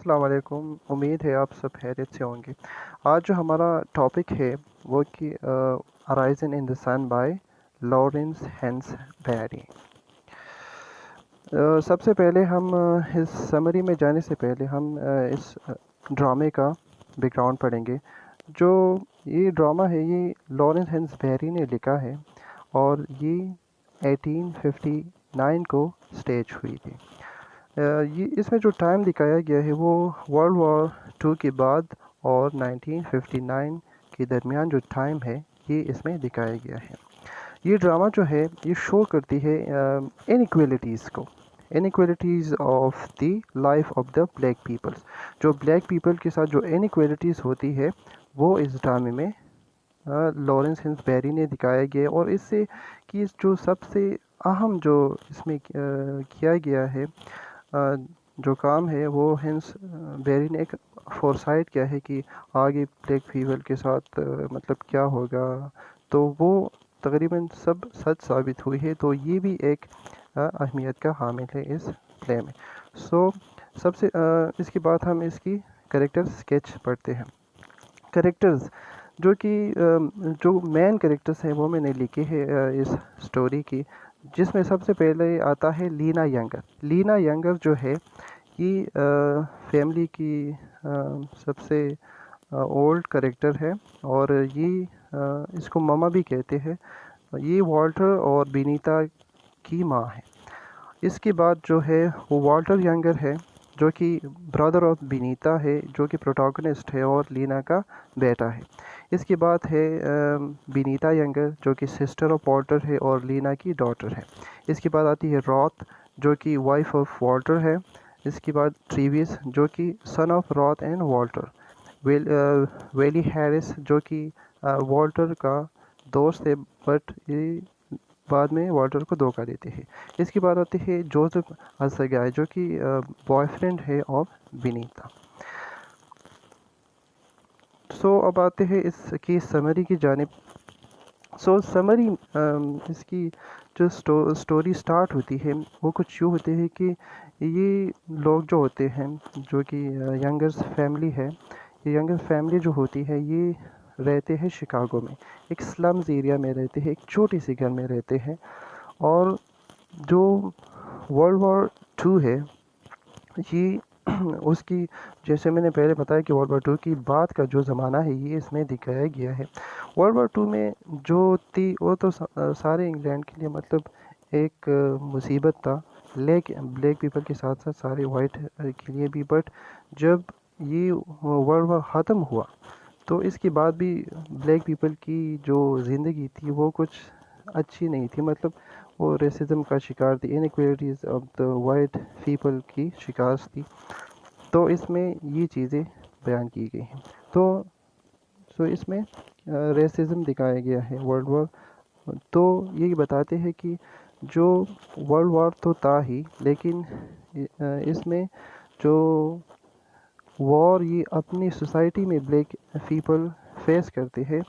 السلام علیکم، امید ہے آپ سب خیریت سے ہوں گے۔ آج جو ہمارا ٹاپک ہے وہ کہ ارائزن ان دا سن بائی لارنس ہینس بیری۔ سب سے پہلے ہم اس سمری میں جانے سے پہلے ہم اس ڈرامے کا بیک گراؤنڈ پڑھیں گے۔ جو یہ ڈرامہ ہے یہ لارنس ہینس بیری نے لکھا ہے اور یہ 1859 کو سٹیج ہوئی تھی۔ یہ اس میں جو ٹائم دکھایا گیا ہے وہ ورلڈ وار 2 کے بعد اور 1959 کے درمیان جو ٹائم ہے یہ اس میں دکھایا گیا ہے۔ یہ ڈرامہ جو ہے یہ شو کرتی ہے انیکویلٹیز کو، inequalities of the life of the black peoples. جو بلیک پیپل کے ساتھ جو انیکویلٹیز ہوتی ہے وہ اس ڈرامے میں لارنس ہینس بیری نے دکھایا گیا، اور اس سے کہ جو سب سے اہم جو اس میں کیا گیا ہے جو کام ہے وہ ہینس بیری نے ایک فورسائٹ کیا ہے کہ آگے بلیک پیپل کے ساتھ مطلب کیا ہوگا، تو وہ تقریباً سب سچ ثابت ہوئی ہے، تو یہ بھی ایک اہمیت کا حامل ہے اس پلے میں۔ سب سے اس کے بعد ہم اس کی کریکٹر سکیچ پڑھتے ہیں۔ کریکٹرز جو کہ جو مین کریکٹرز ہیں وہ میں نے لکھے ہیں اس سٹوری کی، جس میں سب سے پہلے آتا ہے لینا ینگر۔ لینا ینگر جو ہے یہ فیملی کی سب سے اولڈ کریکٹر ہے، اور یہ اس کو مما بھی کہتے ہیں۔ یہ والٹر اور بینیتا کی ماں ہے۔ اس کے بعد جو ہے وہ والٹر ینگر ہے جو کہ برادر آف بینیتا ہے، جو کہ پروٹاگنسٹ ہے اور لینا کا بیٹا ہے۔ اس کے بعد ہے بینیتا ینگر جو کہ سسٹر آف والٹر ہے اور لینا کی ڈاٹر ہے۔ اس کے بعد آتی ہے رات جو کہ وائف آف والٹر ہے۔ اس کے بعد ٹریویس جو کہ سن آف رات اینڈ والٹر۔ ویلی ہیرس جو کہ والٹر کا دوست ہے، بٹ یہ بعد میں والٹر کو دھوکہ دیتے ہیں۔ اس کے بعد آتے ہیں جوزف ازگائے جو کہ بوائے فرینڈ ہے آف بینیتا۔ اب آتے ہیں اس کی سمری کی جانب۔ سمری اس کی جو سٹوری سٹارٹ ہوتی ہے وہ کچھ یوں ہوتے ہیں کہ یہ لوگ جو ہوتے ہیں جو کہ ینگرز فیملی ہے، یہ ینگر فیملی جو ہوتی ہے یہ رہتے ہیں شکاگو میں، ایک سلمز ایریا میں رہتے ہیں، ایک چھوٹی سی گھر میں رہتے ہیں۔ اور جو ورلڈ وار 2 ہے یہ اس کی، جیسے میں نے پہلے بتایا کہ ورلڈ وار 2 کی بعد کا جو زمانہ ہے یہ اس میں دکھایا گیا ہے۔ ورلڈ وار 2 میں جو تھی وہ تو سارے انگلینڈ کے لیے مطلب ایک مصیبت تھا، لیکن بلیک پیپل کے ساتھ ساتھ سارے وائٹ کے لیے بھی۔ بٹ جب یہ ورلڈ وار ختم ہوا تو اس کے بعد بھی بلیک پیپل کی جو زندگی تھی وہ کچھ اچھی نہیں تھی، مطلب وہ ریسزم کا شکار تھی، انیکویلٹیز آف دا وائٹ پیپل کی شکار تھی۔ تو اس میں یہ چیزیں بیان کی گئی ہیں۔ تو اس میں ریسزم دکھایا گیا ہے ورلڈ وار۔ تو یہ بتاتے ہیں کہ جو ورلڈ وار تو تھا ہی، لیکن اس میں جو وار یہ اپنی سوسائٹی میں بلیک پیپل فیس کرتے ہیں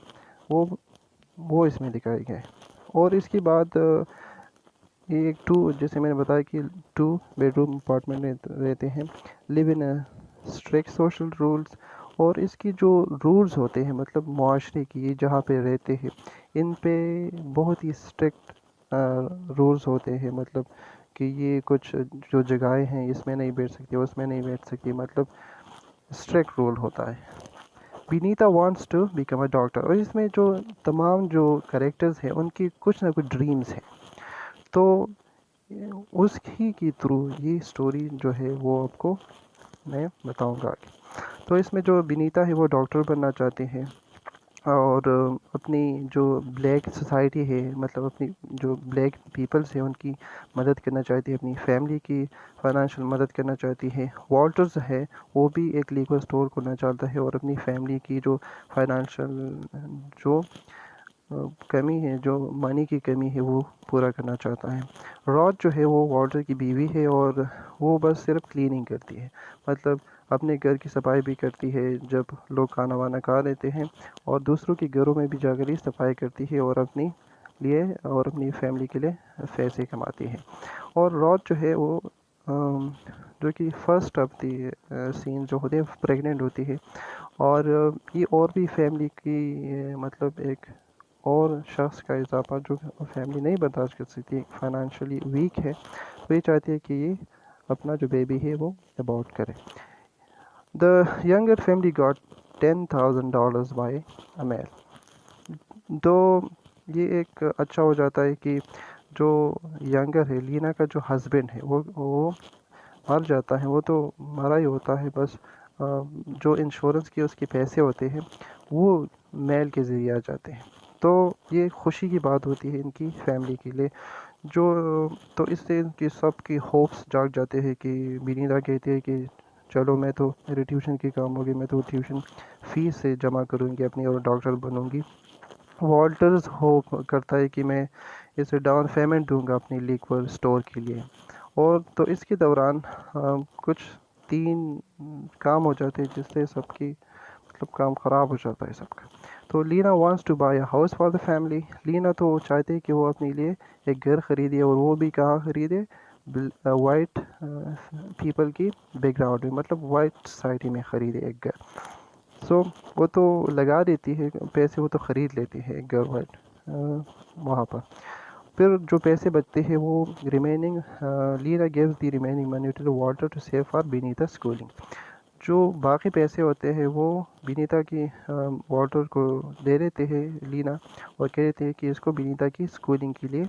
وہ اس میں دکھایا گیا ہے۔ اور اس کے بعد یہ ایک جیسے میں نے بتایا کہ 2 بیڈ روم اپارٹمنٹ میں رہتے ہیں، لیو ان اسٹرکٹ سوشل رولز۔ اور اس کی جو رولز ہوتے ہیں مطلب معاشرے کی جہاں پہ رہتے ہیں ان پہ بہت ہی اسٹرکٹ رولز ہوتے ہیں، مطلب کہ یہ کچھ جو جگہیں ہیں اس میں نہیں بیٹھ سکتی، اس میں نہیں بیٹھ سکتی، مطلب اسٹرکٹ رول ہوتا ہے۔ Beneatha wants to become a doctor, اور اس میں جو تمام جو کریکٹرز ہیں ان کی کچھ نہ کچھ ڈریمز ہیں، تو اس ہی کے تھرو یہ سٹوری جو ہے وہ آپ کو میں بتاؤں گا آگے۔ تو اس میں جو بینیتا ہے وہ ڈاکٹر بننا چاہتے ہیں، اور اپنی جو بلیک سوسائٹی ہے مطلب اپنی جو بلیک پیپلز ہیں ان کی مدد کرنا چاہتی ہے، اپنی فیملی کی فائنانشیل مدد کرنا چاہتی ہے۔ والٹرز ہے وہ بھی ایک لیگل اسٹور کھولنا چاہتا ہے اور اپنی فیملی کی جو فائنانشیل جو کمی ہے، جو منی کی کمی ہے وہ پورا کرنا چاہتا ہے۔ رات جو ہے وہ والٹر کی بیوی ہے اور وہ بس صرف کلیننگ کرتی ہے، مطلب اپنے گھر کی صفائی بھی کرتی ہے جب لوگ کھانا وانا کھا لیتے ہیں، اور دوسروں کے گھروں میں بھی جا کر ہی صفائی کرتی ہے اور اپنی لیے اور اپنی فیملی کے لیے پیسے کماتی ہے۔ اور رات جو ہے وہ جو کہ فرسٹ آف دی سین جو ہوتے ہیں پریگننٹ ہوتی ہے، اور یہ اور بھی فیملی کی مطلب ایک اور شخص کا اضافہ جو فیملی نہیں برداشت کر سکتی، فائنانشلی ویک ہے، تو یہ چاہتی ہے کہ یہ اپنا جو بیبی ہے وہ ابورٹ کرے. The younger family got $10,000 by a mail. تو یہ ایک اچھا ہو جاتا ہے کہ جو ینگر ہے، لینا کا جو ہسبینڈ ہے وہ مر جاتا ہے، وہ تو مرا ہی ہوتا ہے، بس جو انشورنس کے اس کے پیسے ہوتے ہیں وہ میل کے ذریعے آ جاتے ہیں. تو یہ خوشی کی بات ہوتی ہے ان کی فیملی کے لیے. تو اس سے ان کی سب کی ہوپس جاگ جاتے ہیں کہ بنیتا کہتی ہے کہ چلو میں تو میری ٹیوشن کی کام ہوگی، میں تو ٹیوشن فیس سے جمع کروں گی اپنی اور ڈاکٹر بنوں گی. والٹرز ہوپ کرتا ہے کہ میں اسے ڈاؤن پیمنٹ دوں گا اپنی لیکول اسٹور کے لیے. اور تو اس کے دوران کچھ 3 کام ہو جاتے ہیں جس سے سب کی مطلب کام خراب ہو جاتا ہے سب کا. تو Lina wants to buy a house for the family. Lina تو چاہتے ہیں کہ وہ اپنے لیے ایک گھر خریدے، اور وہ بھی کہاں خریدے؟ وائٹ پیپل کی بیک گراؤنڈ میں، مطلب وائٹ سوسائٹی میں خریدے ایک گھر. سو وہ تو لگا دیتی ہے پیسے، وہ تو خرید لیتی ہے ایک گھر وائٹ وہاں پر. پھر جو پیسے بچتے ہیں وہ remaining Lena gives the remaining money to Walter to save for Beneatha schooling. جو باقی پیسے ہوتے ہیں وہ بینیتا کی واٹر کو دے دیتے ہیں لینا، اور کہہ دیتے ہیں کہ اس کو بینیتا کی اسکولنگ کے لیے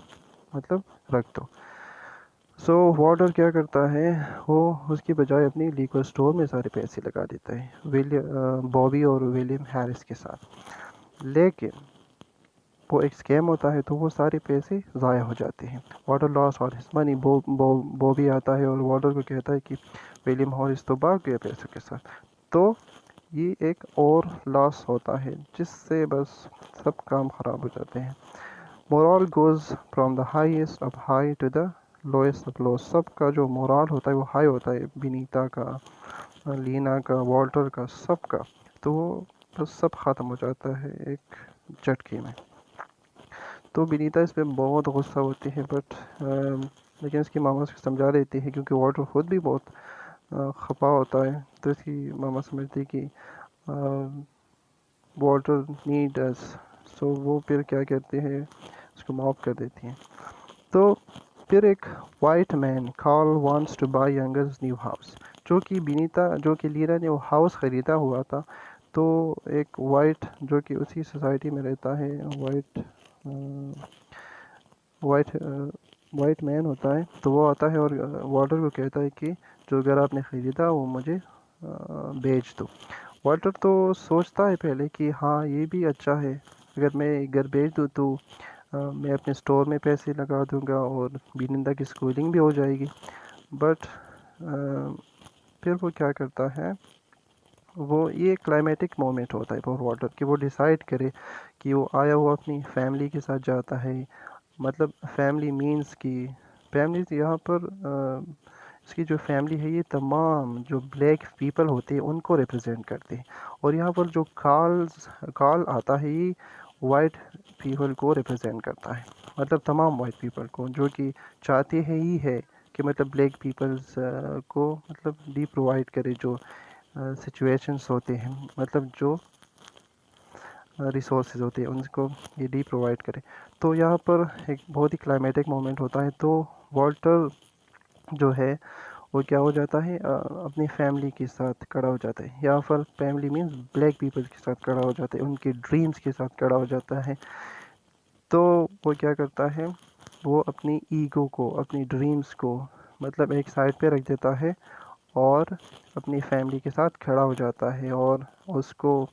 مطلب رکھ دو. سو واٹر کیا کرتا ہے، وہ اس کی بجائے اپنی لیکول اسٹور میں سارے پیسے لگا دیتا ہے بابی اور ولیم ہیرس کے ساتھ. لیکن وہ ایک اسکیم ہوتا ہے، تو وہ سارے پیسے ضائع ہو جاتے ہیں. واٹر لاس اور ہز منی. بوبی آتا ہے اور واٹر کو کہتا ہے کہ ولیم ہارس تو بھاگ گیا پیسوں کے ساتھ. تو یہ ایک اور لاس ہوتا ہے جس سے بس سب کام خراب ہو جاتے ہیں. Morale goes from the highest of high to the lowest of low. سب کا جو مورال ہوتا ہے وہ ہائی ہوتا ہے، بینیتا کا، لینا کا، والٹر کا، سب کا. تو وہ بس سب ختم ہو جاتا ہے ایک جھٹکے میں. تو بینیتا اس پہ بہت غصہ ہوتی ہے، بٹ لیکن اس کی ماما اس کو سمجھا دیتی ہے، کیونکہ واٹر خود بھی بہت خفا ہوتا ہے. تو اس کی ماما سمجھتی کہ واٹر نیڈ اس. سو وہ پھر کیا کہتے ہیں، اس کو معاف کر دیتی ہیں. تو پھر ایک white man Karl wants to buy Youngers new house. جو کہ لینا نے وہ ہاؤس خریدا ہوا تھا. تو ایک وائٹ جو کہ اسی سوسائٹی میں رہتا ہے، وائٹ مین ہوتا ہے، تو وہ آتا ہے اور واٹر کو کہتا ہے کہ جو گھر آپ نے خریدا وہ مجھے بیچ دو. واٹر تو سوچتا ہے پہلے کہ ہاں یہ بھی اچھا ہے، اگر میں گھر بیچ دوں تو میں اپنے اسٹور میں پیسے لگا دوں گا اور بینندا کی اسکولنگ بھی ہو جائے گی. بٹ پھر وہ کیا کرتا ہے، وہ یہ کلائمیٹک مومنٹ ہوتا ہے فار واٹر کہ وہ ڈیسائیڈ کرے کہ وہ آیا وہ اپنی فیملی کے ساتھ جاتا ہے. مطلب فیملی مینس کی فیملی یہاں پر اس کی جو فیملی ہے یہ تمام جو بلیک پیپل ہوتے ہیں ان کو ریپرزینٹ کرتے ہیں. اور یہاں پر جو کال آتا ہے یہ وائٹ پیپل کو ریپرزینٹ کرتا ہے، مطلب تمام وائٹ پیپل کو جو کہ چاہتے ہیں ہی ہے کہ مطلب بلیک پیپلز کو مطلب ڈی پرووائڈ کرے جو سچویشنس ہوتے ہیں، مطلب جو ریسورسز ہوتے ہیں ان کو یہ ڈی پرووائڈ کرے. تو یہاں پر ایک بہت ہی کلائمیٹک مومنٹ ہوتا ہے. تو والٹر جو ہے وہ کیا ہو جاتا ہے، اپنی فیملی کے ساتھ کھڑا ہو جاتا ہے. یہاں پر فیملی مینس بلیک پیپل کے ساتھ کھڑا ہو جاتا ہے، ان کے ڈریمز کے ساتھ کھڑا ہو جاتا ہے. تو وہ کیا کرتا ہے، وہ اپنی ایگو کو، اپنی ڈریمز کو مطلب ایک سائڈ پہ رکھ دیتا ہے اور اپنی فیملی کے ساتھ کھڑا ہو جاتا ہے، اور اس کو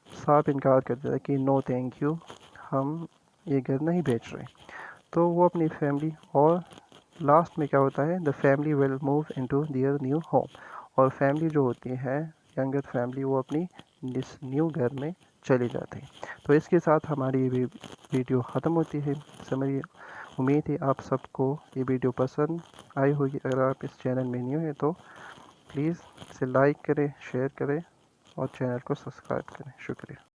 صاف انکار کر دیتا ہے کہ نو تھینک یو، ہم یہ گھر نہیں بیچ رہے. تو وہ اپنی فیملی، اور لاسٹ میں کیا ہوتا ہے، the family will move into their new home. اور فیملی جو ہوتی ہے ینگر فیملی وہ اپنی اس نیو گھر میں چلے جاتے ہیں. تو اس کے ساتھ ہماری یہ ویڈیو ختم ہوتی ہے. ہماری امید ہے آپ سب کو یہ ویڈیو پسند آئی ہوگی. اگر آپ اس چینل میں نیو ہیں تو پلیز اسے لائک کریں، شیئر کریں اور چینل کو سبسکرائب کریں. شکریہ.